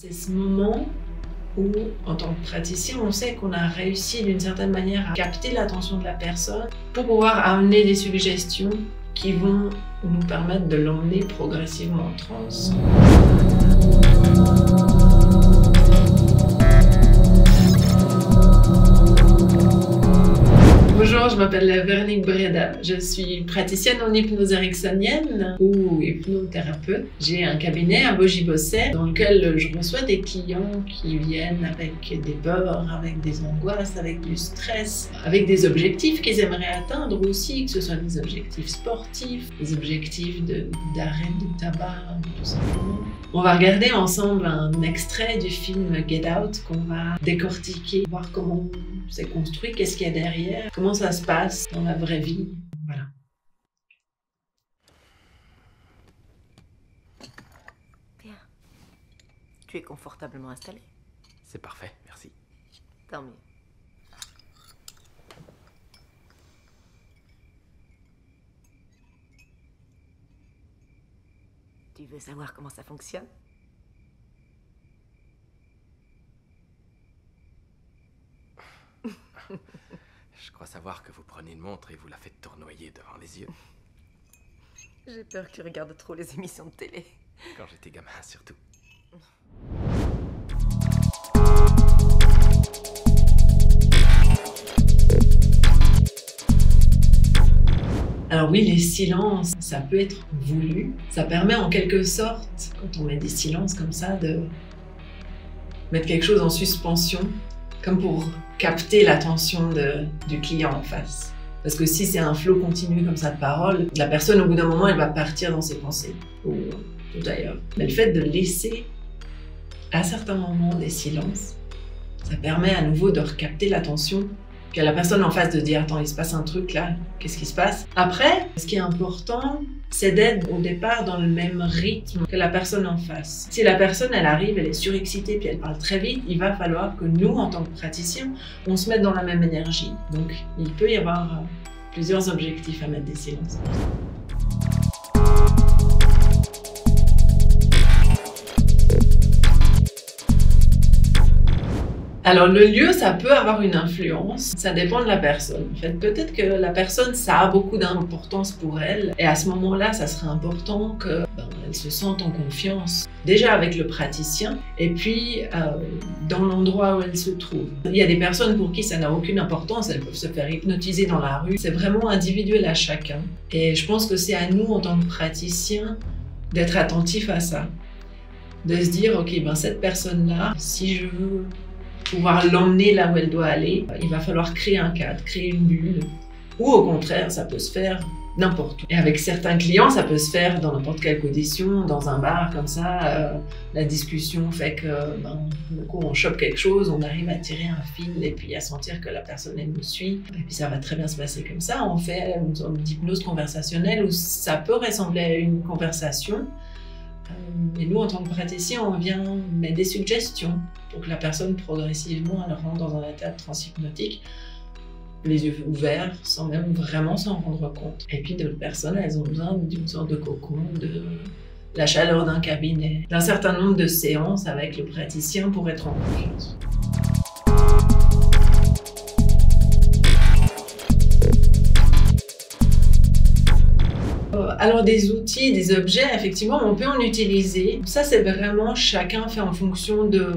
C'est ce moment où, en tant que praticien, on sait qu'on a réussi d'une certaine manière à capter l'attention de la personne pour pouvoir amener des suggestions qui vont nous permettre de l'emmener progressivement en transe. Bonjour, je m'appelle Véronique Breda. Je suis praticienne en hypnose ericksonienne ou hypnothérapeute. J'ai un cabinet à Bogy-Bosset dans lequel je reçois des clients qui viennent avec des peurs, avec des angoisses, avec du stress, avec des objectifs qu'ils aimeraient atteindre aussi, que ce soit des objectifs sportifs, des objectifs d'arrêt de tabac, tout simplement. On va regarder ensemble un extrait du film Get Out qu'on va décortiquer, voir comment c'est construit, qu'est-ce qu'il y a derrière, comment ça se passe dans la vraie vie. Voilà. Bien. Tu es confortablement installé? C'est parfait, merci. Tant mieux. Tu veux savoir comment ça fonctionne? Je crois savoir que vous prenez une montre et vous la faites tournoyer devant les yeux. J'ai peur que tu regardes trop les émissions de télé. Quand j'étais gamin, surtout. Alors oui, les silences, ça peut être voulu. Ça permet en quelque sorte, quand on met des silences comme ça, de mettre quelque chose en suspension, comme pour capter l'attention du client en face. Parce que si c'est un flot continu comme ça de paroles, la personne au bout d'un moment, elle va partir dans ses pensées, ou tout ailleurs. Mais le fait de laisser à certains moments des silences, ça permet à nouveau de recapter l'attention qu'à la personne en face, de dire « Attends, il se passe un truc là, qu'est-ce qui se passe ?» Après, ce qui est important, c'est d'être au départ dans le même rythme que la personne en face. Si la personne, elle arrive, elle est surexcitée puis elle parle très vite, il va falloir que nous, en tant que praticiens, on se mette dans la même énergie. Donc, il peut y avoir plusieurs objectifs à mettre des silences. Alors le lieu, ça peut avoir une influence, ça dépend de la personne. En fait, peut-être que la personne, ça a beaucoup d'importance pour elle, et à ce moment-là, ça serait important qu'elle se sente en confiance, déjà avec le praticien, et puis dans l'endroit où elle se trouve. Il y a des personnes pour qui ça n'a aucune importance, elles peuvent se faire hypnotiser dans la rue. C'est vraiment individuel à chacun. Et je pense que c'est à nous, en tant que praticiens, d'être attentifs à ça. De se dire, ok, cette personne-là, si je veux pouvoir l'emmener là où elle doit aller, il va falloir créer un cadre, créer une bulle. Ou au contraire, ça peut se faire n'importe où. Et avec certains clients, ça peut se faire dans n'importe quelle condition, dans un bar comme ça. La discussion fait que, du coup, on chope quelque chose, on arrive à tirer un fil et puis à sentir que la personne, elle nous suit. Et puis ça va très bien se passer comme ça. On fait une sorte d'hypnose conversationnelle où ça peut ressembler à une conversation. Et nous, en tant que praticiens, on vient mettre des suggestions pour que la personne, progressivement, elle rentre dans un état de transe hypnotique, les yeux ouverts, sans même vraiment s'en rendre compte. Et puis d'autres personnes, elles ont besoin d'une sorte de cocon, de la chaleur d'un cabinet, d'un certain nombre de séances avec le praticien pour être en confiance. Alors des outils, des objets, effectivement, on peut en utiliser. Ça, c'est vraiment chacun fait en fonction de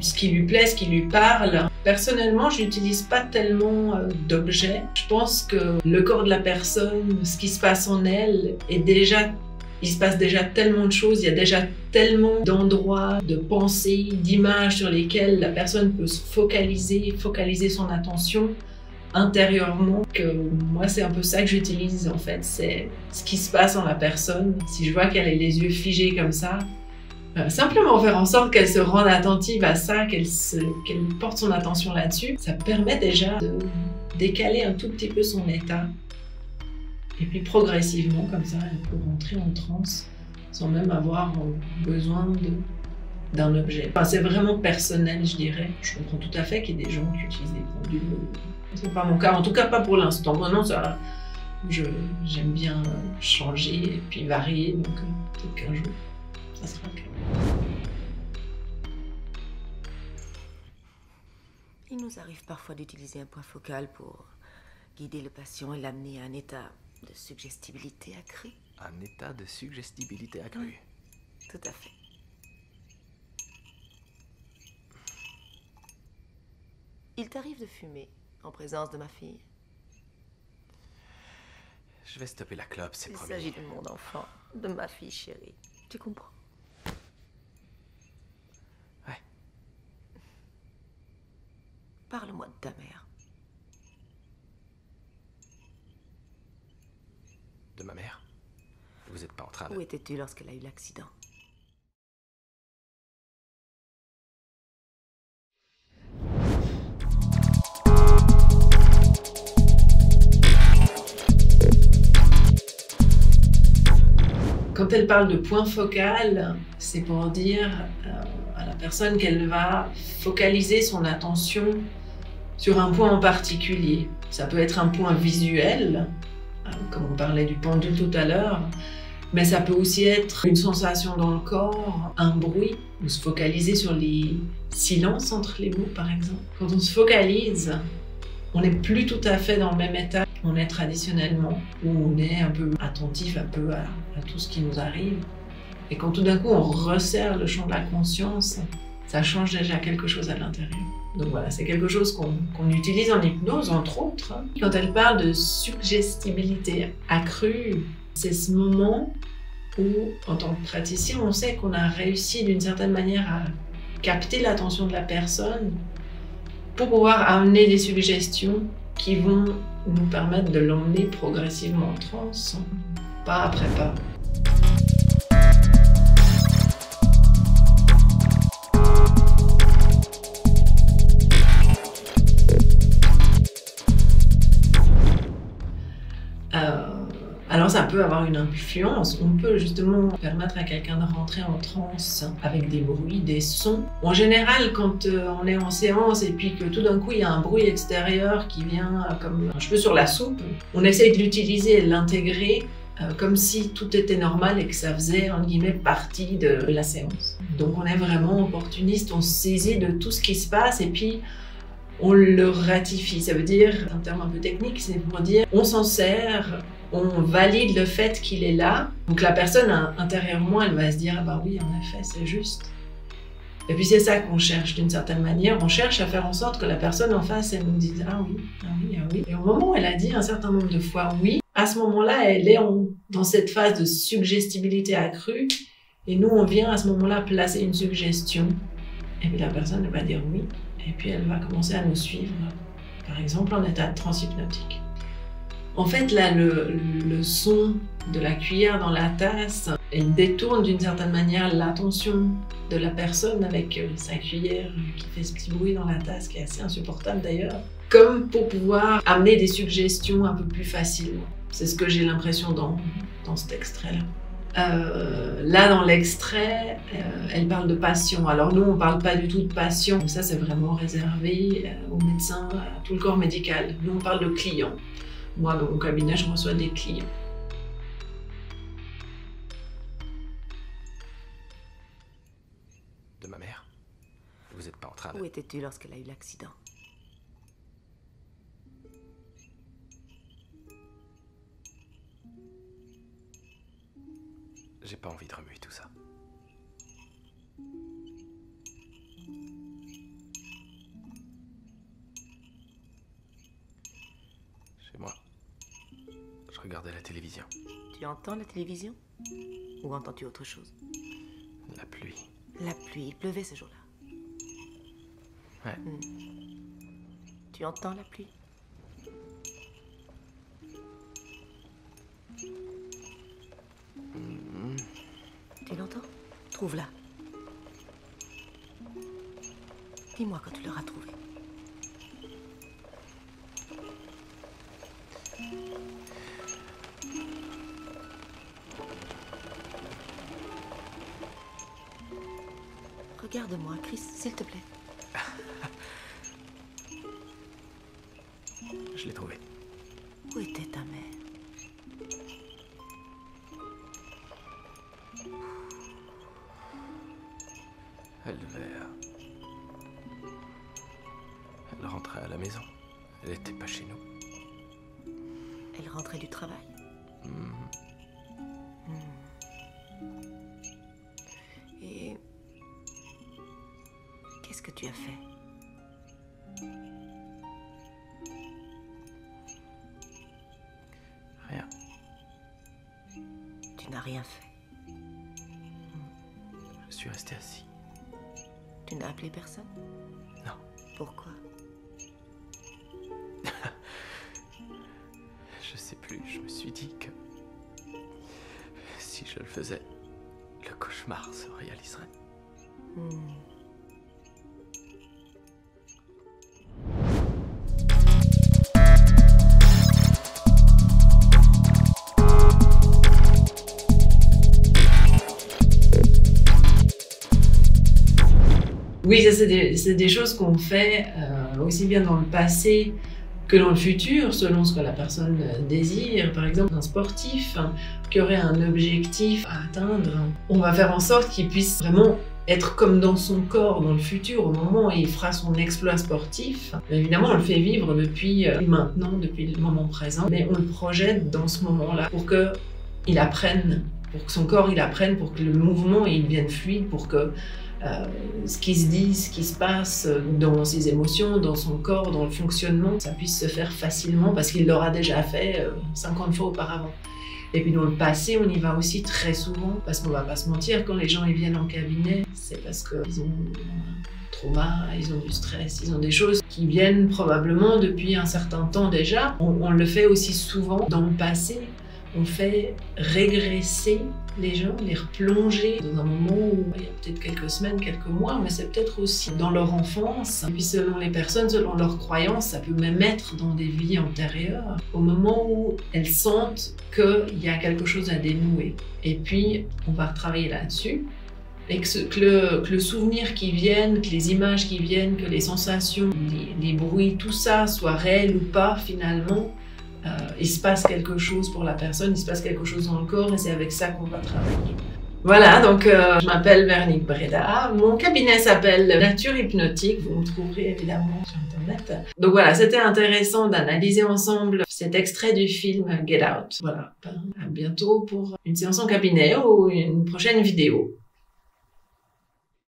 ce qui lui plaît, ce qui lui parle. Personnellement, je n'utilise pas tellement d'objets. Je pense que le corps de la personne, ce qui se passe en elle, il se passe déjà tellement de choses, il y a déjà tellement d'endroits, de pensées, d'images sur lesquelles la personne peut se focaliser son attention intérieurement, que moi c'est un peu ça que j'utilise en fait, c'est ce qui se passe en la personne. Si je vois qu'elle a les yeux figés comme ça, simplement faire en sorte qu'elle se rende attentive à ça, qu'elle porte son attention là-dessus, ça permet déjà de décaler un tout petit peu son état. Et puis progressivement, comme ça, elle peut rentrer en transe sans même avoir besoin d'un objet. Enfin, c'est vraiment personnel, je dirais. Je comprends tout à fait qu'il y ait des gens qui utilisent des pendules. C'est pas mon cas, en tout cas pas pour l'instant. Maintenant, j'aime bien changer et puis varier, donc peut-être qu'un jour, ça sera le cas. Il nous arrive parfois d'utiliser un point focal pour guider le patient et l'amener à un état de suggestibilité accrue. Un état de suggestibilité accrue. Tout à fait. Il t'arrive de fumer en présence de ma fille? Je vais stopper la clope, c'est Il promis. s'agit de mon enfant, de ma fille chérie. Tu comprends? Ouais. Parle-moi de ta mère. De ma mère? Vous n'êtes pas en train de... Où étais-tu lorsqu'elle a eu l'accident? Quand elle parle de point focal, c'est pour dire à la personne qu'elle va focaliser son attention sur un point en particulier. Ça peut être un point visuel, comme on parlait du pendule tout à l'heure, mais ça peut aussi être une sensation dans le corps, un bruit, ou se focaliser sur les silences entre les mots par exemple. Quand on se focalise, on n'est plus tout à fait dans le même état qu'on est traditionnellement, où on est un peu attentif à tout ce qui nous arrive. Et quand tout d'un coup on resserre le champ de la conscience, ça change déjà quelque chose à l'intérieur. Donc voilà, c'est quelque chose qu'on utilise en hypnose, entre autres. Quand elle parle de suggestibilité accrue, c'est ce moment où, en tant que praticien, on sait qu'on a réussi d'une certaine manière à capter l'attention de la personne pour pouvoir amener des suggestions qui vont nous permettre de l'emmener progressivement en transe, pas après pas. Alors ça peut avoir une influence, on peut justement permettre à quelqu'un de rentrer en transe avec des bruits, des sons. En général, quand on est en séance et puis que tout d'un coup il y a un bruit extérieur qui vient comme un cheveu sur la soupe, on essaye de l'utiliser et de l'intégrer comme si tout était normal et que ça faisait entre guillemets partie de la séance. Donc on est vraiment opportuniste, on se saisit de tout ce qui se passe et puis on le ratifie. Ça veut dire, un terme un peu technique, c'est pour dire on s'en sert, on valide le fait qu'il est là. Donc la personne intérieurement, elle va se dire ah bah oui, en effet, c'est juste. Et puis c'est ça qu'on cherche d'une certaine manière. On cherche à faire en sorte que la personne en face, elle nous dise ah oui, ah oui, ah oui. Et au moment où elle a dit un certain nombre de fois oui, à ce moment-là, elle est dans cette phase de suggestibilité accrue. Et nous, on vient à ce moment-là placer une suggestion. Et puis la personne, elle va dire oui. Et puis elle va commencer à nous suivre, par exemple en état de transe hypnotique. En fait, là, le son de la cuillère dans la tasse, elle détourne d'une certaine manière l'attention de la personne avec sa cuillère qui fait ce petit bruit dans la tasse, qui est assez insupportable d'ailleurs, comme pour pouvoir amener des suggestions un peu plus facilement. C'est ce que j'ai l'impression dans cet extrait-là. Là, dans l'extrait, elle parle de passion. Alors nous, on parle pas du tout de passion. Ça, c'est vraiment réservé aux médecins, à tout le corps médical. Nous, on parle de clients. Moi, dans mon cabinet, je reçois des clients. De ma mère? Vous n'êtes pas en train de... Où étais-tu lorsqu'elle a eu l'accident? J'ai pas envie de remuer tout ça. Chez moi, je regardais la télévision. Tu entends la télévision? Ou entends-tu autre chose? La pluie. La pluie, il pleuvait ce jour-là. Ouais. Tu entends la pluie? Tu l'entends? Trouve-la. Dis-moi quand tu l'auras trouvée. Regarde-moi, Chris, s'il te plaît. Je l'ai trouvée. Où était ta mère? Elle rentrait à la maison. Elle n'était pas chez nous. Elle rentrait du travail. Et qu'est-ce que tu as fait? Rien. Tu n'as rien fait. Je suis resté assis. Tu n'as appelé personne? Non. Pourquoi? Je sais plus, je me suis dit que si je le faisais, le cauchemar se réaliserait. Oui, ça c'est des choses qu'on fait aussi bien dans le passé que dans le futur, selon ce que la personne désire. Par exemple, un sportif qui aurait un objectif à atteindre, on va faire en sorte qu'il puisse vraiment être comme dans son corps dans le futur, au moment où il fera son exploit sportif. Mais évidemment, on le fait vivre depuis maintenant, depuis le moment présent, mais on le projette dans ce moment-là pour qu'il apprenne, pour que son corps il apprenne, pour que le mouvement il devienne fluide, pour que ce qui se dit, ce qui se passe dans ses émotions, dans son corps, dans le fonctionnement, ça puisse se faire facilement parce qu'il l'aura déjà fait 50 fois auparavant. Et puis dans le passé, on y va aussi très souvent parce qu'on va pas se mentir, quand les gens ils viennent en cabinet, c'est parce qu'ils ont un trauma, ils ont du stress, ils ont des choses qui viennent probablement depuis un certain temps déjà. On le fait aussi souvent dans le passé. On fait régresser les gens, les replonger dans un moment où il y a peut-être quelques semaines, quelques mois, mais c'est peut-être aussi dans leur enfance. Et puis selon les personnes, selon leurs croyances, ça peut même être dans des vies antérieures, au moment où elles sentent qu'il y a quelque chose à dénouer. Et puis, on va retravailler là-dessus. Et que le souvenir qui vienne, que les images qui viennent, que les sensations, les bruits, tout ça soit réel ou pas finalement, il se passe quelque chose pour la personne, il se passe quelque chose dans le corps et c'est avec ça qu'on va travailler. Voilà, donc je m'appelle Véronique Breda, mon cabinet s'appelle Nature Hypnotique, vous me trouverez évidemment sur internet. Donc voilà, c'était intéressant d'analyser ensemble cet extrait du film Get Out. Voilà, à bientôt pour une séance en cabinet ou une prochaine vidéo.